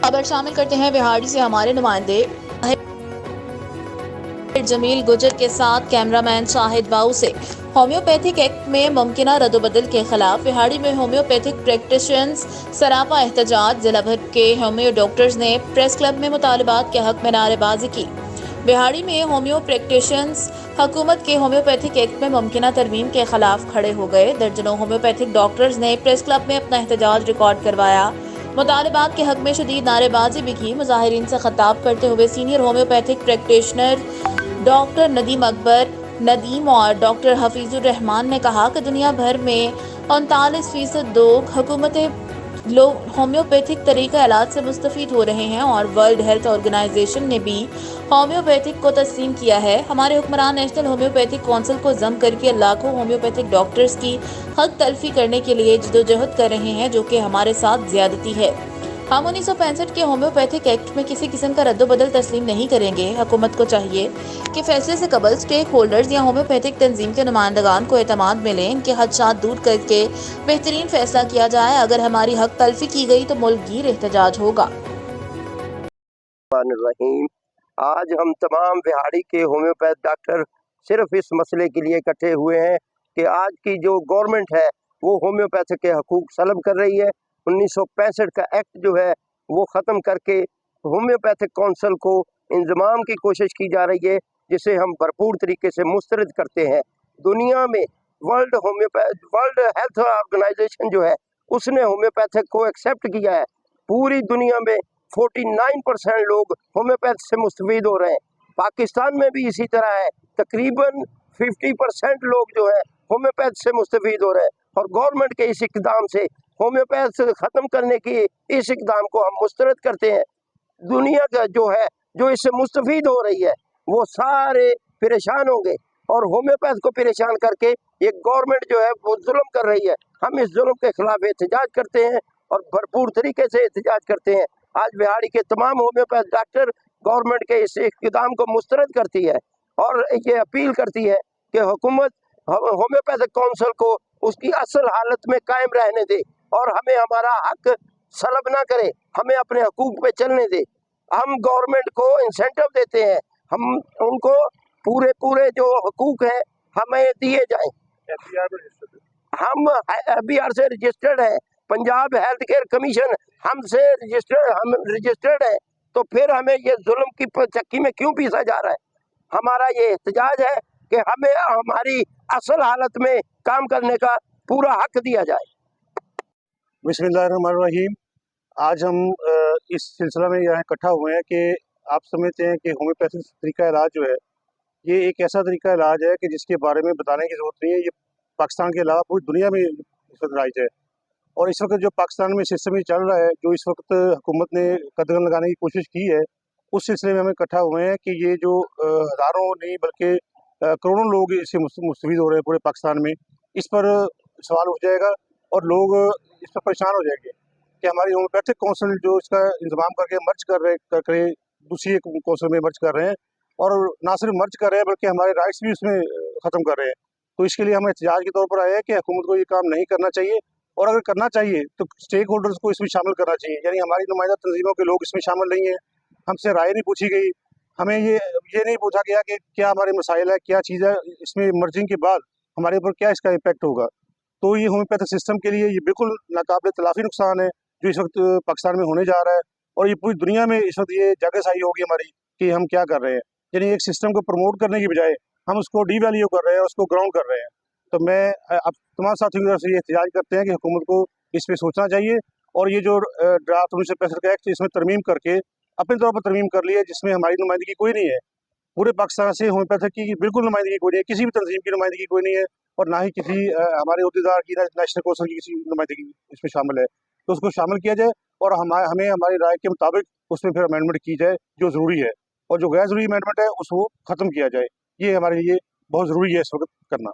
खबर शामिल करते हैं बिहाड़ी से हमारे नुमाइंदे जमील गुजर के साथ कैमरामैन शाहिद बाऊ से। होम्योपैथिक एक्ट में मुमकिना रद्दोबदल के खिलाफ बिहाड़ी में होम्योपैथिक प्रैक्टिशनर्स सरापा एहतजाज। जिला भर के होम्यो डॉक्टर्स ने प्रेस क्लब में मुतालबात के हक में नारेबाजी की। बिहाड़ी में होम्यो प्रैक्टिशनर्स हुकूमत के होम्योपैथिक एक्ट में मुमकिना तरमीम के खिलाफ खड़े हो गए। दर्जनों होम्योपैथिक डॉक्टर्स ने प्रेस क्लब में अपना एहतजाज रिकॉर्ड करवाया। मुतालबात के हक में शदीद नारेबाजी भी की। मुजाहिरीन से खिताब करते हुए senior homeopathic practitioner doctor Nadeem और डॉक्टर हफीजुर रहमान ने कहा कि दुनिया भर में 39% लोग होम्योपैथिक तरीका इलाज से मुस्तफीद हो रहे हैं और वर्ल्ड हेल्थ ऑर्गेनाइजेशन ने भी होम्योपैथिक को तस्लीम किया है। हमारे हुक्मरान नेशनल होम्योपैथिक काउंसिल को जम करके लाखों होम्योपैथिक डॉक्टर्स की हक तलफी करने के लिए जदोजहद कर रहे हैं, जो कि हमारे साथ ज्यादती है। हम 1965 के होम्योपैथिक एक्ट में किसी किस्म का रद्दोबदल तस्लीम नहीं करेंगे। हुकूमत को चाहिए कि फैसले से कबल स्टेक होल्डर्स या होम्योपैथिक तंजीम के नुमाइंदगान को एतमाद मिले, इनके खदशात दूर करके बेहतरीन फैसला किया जाए। अगर हमारी हक तलफी की गई तो मुल्क गिर एहतजाज होगा। रहीम, आज हम तमाम बिहाड़ी के होम्योपैथ डॉक्टर सिर्फ इस मसले के लिए इकट्ठे हुए हैं कि आज की जो गवर्नमेंट है वो होम्योपैथ के हकूक सलब कर रही है। 1965 का एक्ट जो है वो ख़त्म करके होम्योपैथिक काउंसिल को इंजमाम की कोशिश की जा रही है, जिसे हम भरपूर तरीके से मुस्तरद करते हैं। दुनिया में वर्ल्ड हेल्थ ऑर्गेनाइजेशन जो है उसने होम्योपैथिक को एक्सेप्ट किया है। पूरी दुनिया में 49% लोग होम्योपैथ से मुस्तफीद हो रहे हैं। पाकिस्तान में भी इसी तरह है, तकरीबन 50% लोग जो है होम्योपैथ से मुस्तफीद हो रहे हैं। और गवर्नमेंट के इस इकदाम से होम्योपैथ ख़त्म करने की इस इकदाम को हम मुस्तरद करते हैं। दुनिया का जो है जो इससे मुस्तफीद हो रही है वो सारे परेशान होंगे और होम्योपैथ को परेशान करके ये गवर्नमेंट जो है वो जुल्म कर रही है। हम इस जुल्म के खिलाफ एहतजाज करते हैं और भरपूर तरीके से एहतजाज करते हैं। आज बिहाड़ी के तमाम होम्योपैथ डॉक्टर गवर्नमेंट के इस इक़दाम को मुस्तरद करती है और ये अपील करती है कि हुकूमत होम्योपैथिक काउंसिल को उसकी असल हालत में कायम रहने दे और हमें हमारा हक सलब ना करे, हमें अपने हकूक पे चलने दे। हम गवर्नमेंट को इंसेंटिव देते हैं, हम उनको पूरे जो हकूक हैं हमें दिए जाएं। हम FBR से रजिस्टर्ड हैं, पंजाब हेल्थ केयर कमीशन हम रजिस्टर्ड है, तो फिर हमें ये जुल्म की चक्की में क्यों पीसा जा रहा है? हमारा ये एहतजाज है कि हमें हमारी असल हालत में काम करने का पूरा हक दिया जाए। बिस्मिल्लाहिर्रहमानिर्रहीम। आज हम इस सिलसिला में यहाँ इकट्ठा हुए हैं कि आप समझते हैं कि होम्योपैथिक तरीका इलाज जो है ये एक ऐसा तरीका इलाज है कि जिसके बारे में बताने की ज़रूरत नहीं है। ये पाकिस्तान के अलावा पूरी दुनिया में इस वक्त राइज है और इस वक्त जो पाकिस्तान में सिस्टम ये चल रहा है, जो इस वक्त हुकूमत ने कदम लगाने की कोशिश की है, उस सिलसिले में हम इकट्ठा हुए हैं कि ये जो हज़ारों नहीं बल्कि करोड़ों लोग इससे मुस्तफीद हो रहे हैं पूरे पाकिस्तान में, इस पर सवाल उठ जाएगा और लोग इस पर परेशान हो जाएंगे कि हमारी होम्योपैथिक काउंसिल जो इसका इंतजाम करके मर्ज कर दूसरी एक काउंसिल में मर्ज कर रहे हैं और ना सिर्फ मर्ज कर रहे हैं बल्कि हमारे राइट्स भी उसमें ख़त्म कर रहे हैं। तो इसके लिए हम एहतजाज के तौर पर आए हैं कि हुकूमत को ये काम नहीं करना चाहिए और अगर करना चाहिए तो स्टेक होल्डर्स को इसमें शामिल करना चाहिए। यानी हमारी नुमाइंदा तंजीमों के लोग इसमें शामिल नहीं हैं, हमसे राय नहीं पूछी गई, हमें ये नहीं पूछा गया कि क्या हमारे मसाइल है, क्या चीज़ है, इसमें मर्जिंग के बाद हमारे ऊपर क्या इसका इम्पेक्ट होगा। तो ये होम्योपैथिक सिस्टम के लिए ये बिल्कुल नाकाबिल तलाफी नुकसान है जो इस वक्त पाकिस्तान में होने जा रहा है और ये पूरी दुनिया में इस वक्त ये जागरसाई होगी हमारी कि हम क्या कर रहे हैं। यानी एक सिस्टम को प्रमोट करने की बजाय हम उसको डीवैल्यू कर रहे हैं, उसको ग्राउंड कर रहे हैं। तो मैं अब तमाम साथियों की तरफ से ये एहतजाज करते हैं कि हुकूमत को इस पर सोचना चाहिए और ये जो ड्राफ्ट 1965 का एक्ट इसमें तरमीम करके अपने तौर पर तरमीम कर ली है, जिसमें हमारी नुमाइंदगी कोई नहीं है। पूरे पाकिस्तान से होम्योपैथिक की बिल्कुल नुमाइंदगी कोई नहीं है, किसी भी तंजीम की नुमाइंदगी कोई नहीं है और ना ही किसी हमारे अहदेदार की नेशनल कौंसिल की किसी नुमाइंदगी इसमें शामिल है। तो उसको शामिल किया जाए और हमें हमारी राय के मुताबिक उसमें फिर अमेंडमेंट की जाए जो ज़रूरी है और जो गैर ज़रूरी अमेंडमेंट है उसको ख़त्म किया जाए। ये हमारे लिए बहुत ज़रूरी है इस वक्त करना।